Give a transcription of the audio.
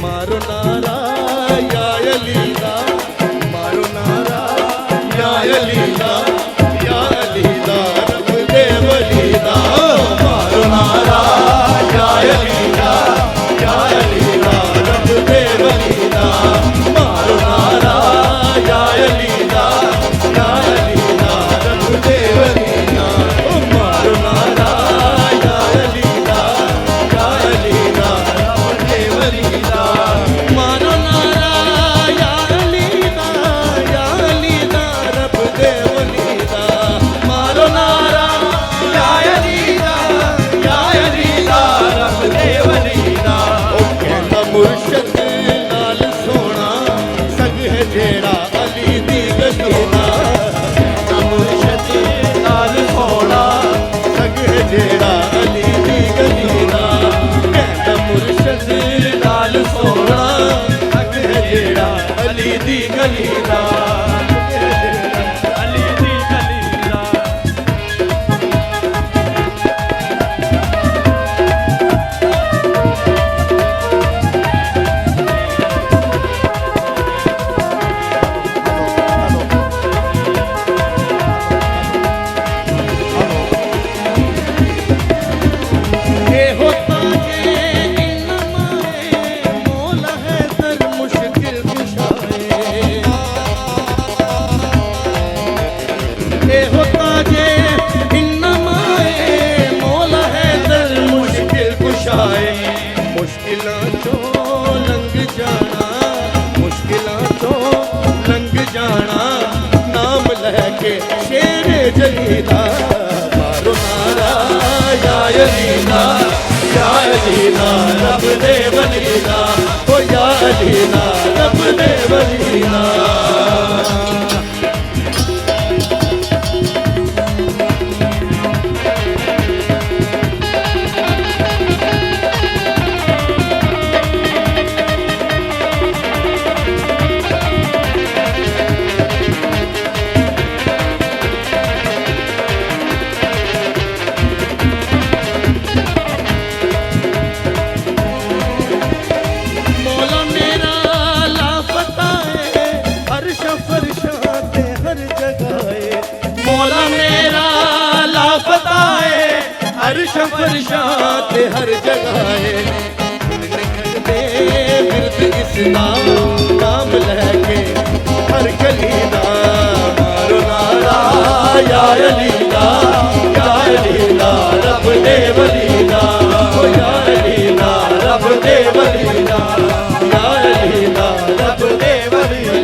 मारो नारा या अली दा, मारो नारा या अली दा, या अली दा रब दे वली दा। मारो नारा या अली दा, या अली दा रब दे वली दा। मारो नारा या अली दा, या अली दा रब दे वली दा। मारो नारा या अली दा, या अली दा रब दे वली दा। मारो नारा या अली दा, या अली दा रब दे वली दा। मारो नारा या अली दा, या अली दा रब दे वली दा। ओ कहंदा मुर्शद नाल सोना संग है जेड़ा अली दी गली दा। कहंदा मुर्शद नाल सोना संग है जेड़ा अली दी गली दा। कहंदा मुर्शद नाल सोना संग है जेड़ा अली दी गली दा। अली दी गली दा। ये होता है इन्नमा मौला है दर मुश्किल कुशाए। ये होता है इन्नमा मौला है दर मुश्किल कुशाए। मुश्किलां तो लंघ जाना, मुश्किलां तो लंघ जाना नाम लैके शेरे जलीदा। मारो नारा या अली दा, या अली दा रब दे वली दा। ओ या अली दा रब दे वली दा। मौला मेरा लापता है अर्श फरशा ते हर जगह है। मौला मेरा लापता है अर्श फरशा ते हर जगह है। दे बिरद इस्लाम नाम लहके हर गली दा। मारो नारा या अली दा, या अली दा रब दे वली दा। ओ या अली दा रब दे वली दा, या अली दा रब दे वली